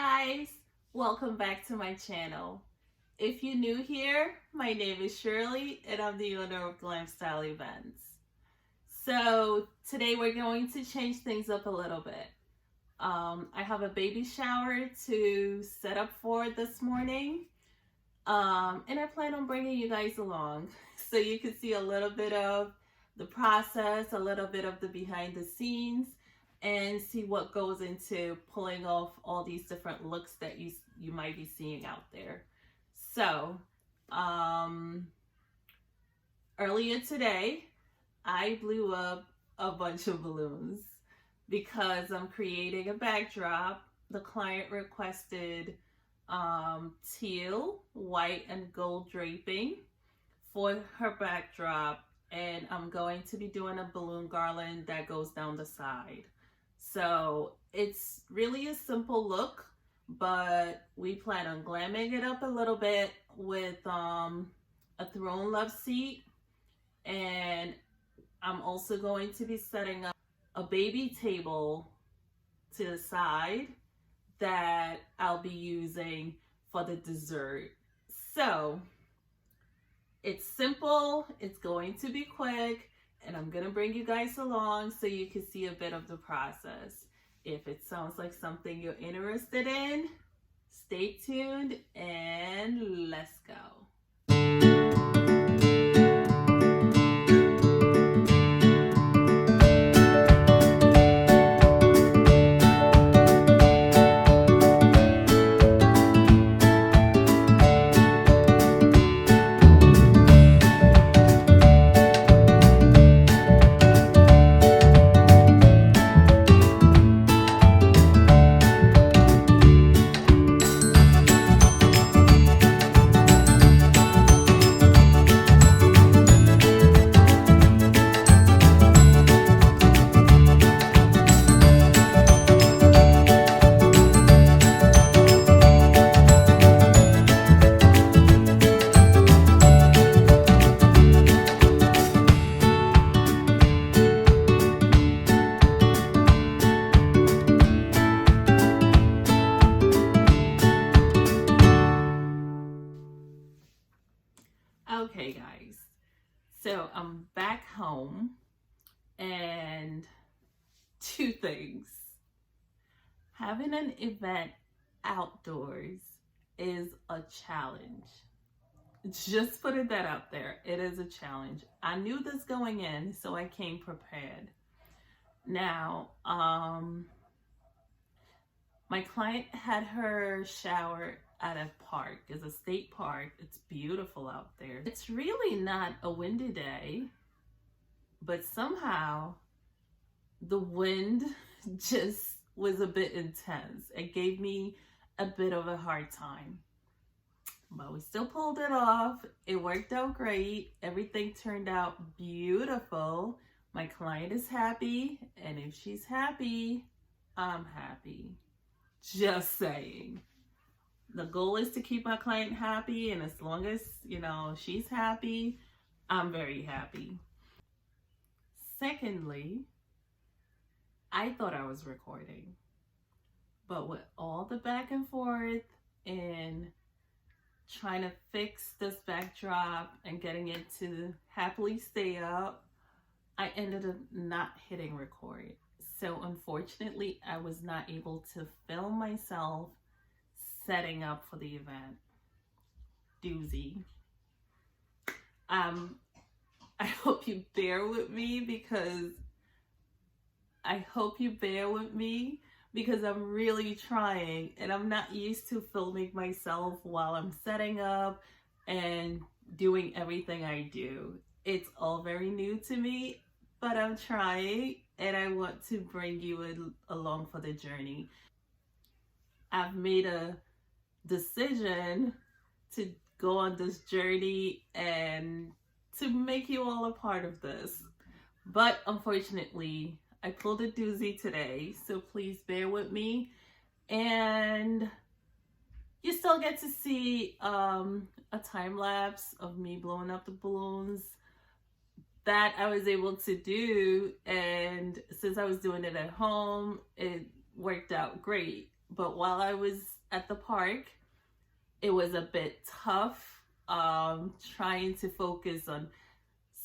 guys, welcome back to my channel. If you're new here, my name is Shirley and I'm the owner of GlamStyle Events. So today we're going to change things up a little bit. I have a baby shower to set up for this morning, and I plan on bringing you guys along so you can see a little bit of the process, a little bit of the behind the scenes, and see what goes into pulling off all these different looks that you might be seeing out there. So earlier today I blew up a bunch of balloons because I'm creating a backdrop. The client requested teal, white, and gold draping for her backdrop, and I'm going to be doing a balloon garland that goes down the side. So it's really a simple look, but we plan on glamming it up a little bit with a throne love seat, and I'm also going to be setting up a baby table to the side that I'll be using for the dessert. So it's simple, it's going to be quick, and I'm gonna bring you guys along so you can see a bit of the process. If it sounds like something you're interested in, stay tuned and let's go. Okay guys, so I'm back home, and two things. Having an event outdoors is a challenge. Just putting that out there, it is a challenge. I knew this going in, so I came prepared. Now, my client had her shower at a park. It's a state park. It's beautiful out there. It's really not a windy day, but somehow the wind just was a bit intense. It gave me a bit of a hard time, but we still pulled it off. It worked out great. Everything turned out beautiful. My client is happy, and if she's happy, I'm happy. Just saying. The goal is to keep my client happy, and as long as, she's happy, I'm very happy. Secondly, I thought I was recording, but with all the back and forth and trying to fix this backdrop and getting it to happily stay up, I ended up not hitting record. So unfortunately, I was not able to film myself setting up for the event. Doozy. I hope you bear with me because I'm really trying, and I'm not used to filming myself while I'm setting up and doing everything I do. It's all very new to me, but I'm trying, and I want to bring you along for the journey. I've made a decision to go on this journey and to make you all a part of this. But unfortunately, I pulled a doozy today, so please bear with me. And you still get to see a time lapse of me blowing up the balloons that I was able to do. And since I was doing it at home, it worked out great. but while I was at the park, it was a bit tough trying to focus on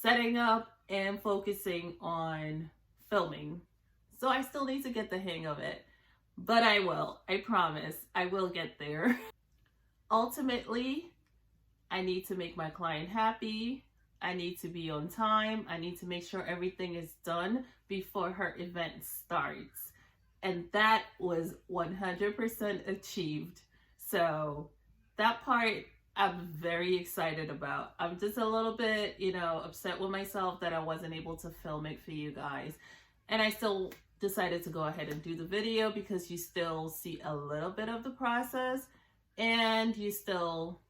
setting up and focusing on filming. So I still need to get the hang of it, but I will. I promise I will get there. Ultimately, I need to make my client happy. I need to be on time. I need to make sure everything is done before her event starts. And that was 100% achieved. So that part I'm very excited about. I'm just a little bit, upset with myself that I wasn't able to film it for you guys. And I still decided to go ahead and do the video because you still see a little bit of the process and you still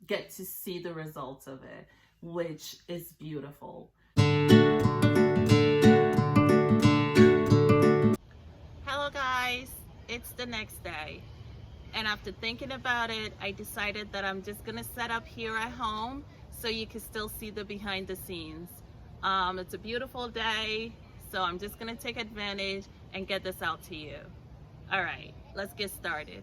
get to see the results of it, which is beautiful. Hello guys, it's the next day. And after thinking about it, I decided that I'm just gonna set up here at home so you can still see the behind the scenes. It's a beautiful day, so I'm just gonna take advantage and get this out to you. All right, let's get started.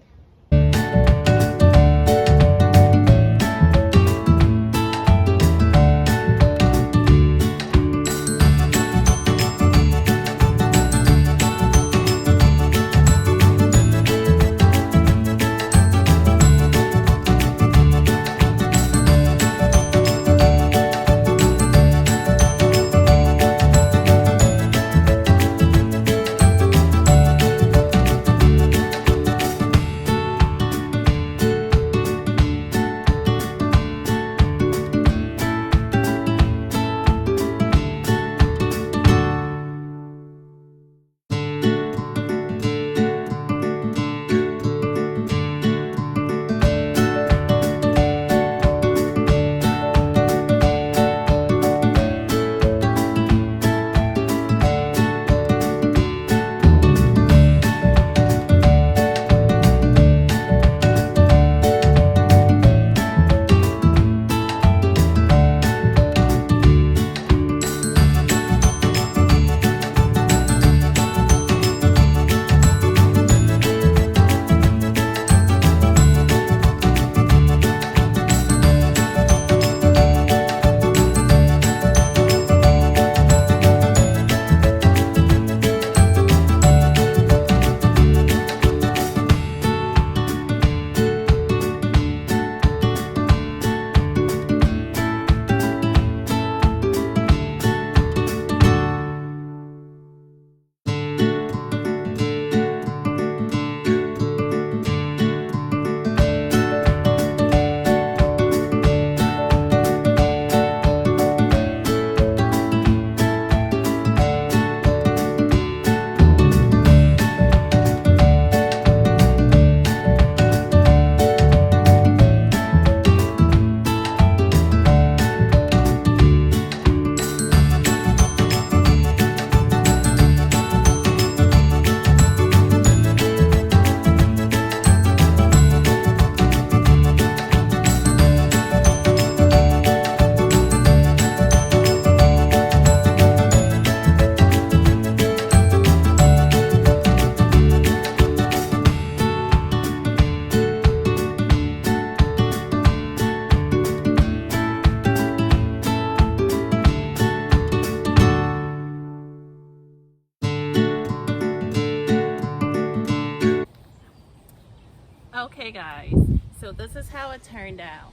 Okay guys, so this is how it turned out.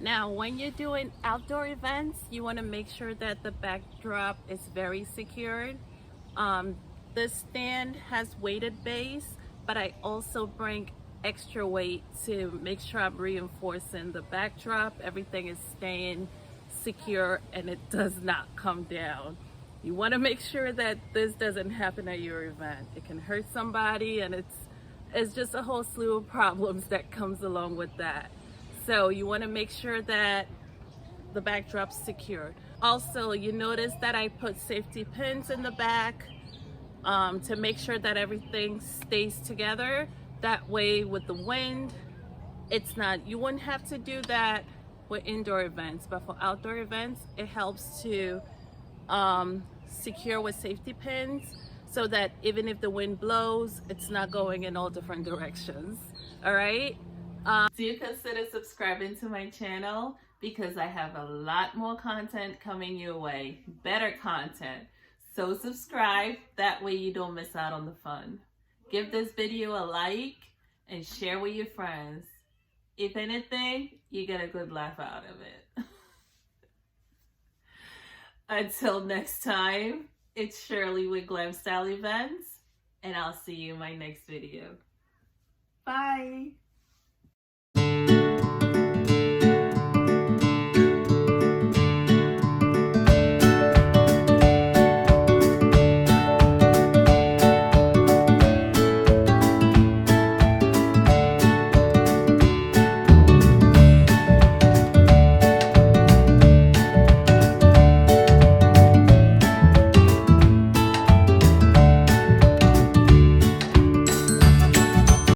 Now when you're doing outdoor events, you want to make sure that the backdrop is very secured. This stand has weighted base, but I also bring extra weight to make sure I'm reinforcing the backdrop. Everything is staying secure and it does not come down. You want to make sure that this doesn't happen at your event. It can hurt somebody and it's just a whole slew of problems that comes along with that. So you want to make sure that the backdrop's secured. Also, you notice that I put safety pins in the back to make sure that everything stays together. That way with the wind, you wouldn't have to do that with indoor events, but for outdoor events, it helps to secure with safety pins so that even if the wind blows, it's not going in all different directions. All right. Do you consider subscribing to my channel? Because I have a lot more content coming your way, better content. So subscribe, that way you don't miss out on the fun. Give this video a like and share with your friends. If anything, you get a good laugh out of it. Until next time, it's Shirley with GlamStyle Events, and I'll see you in my next video. Bye.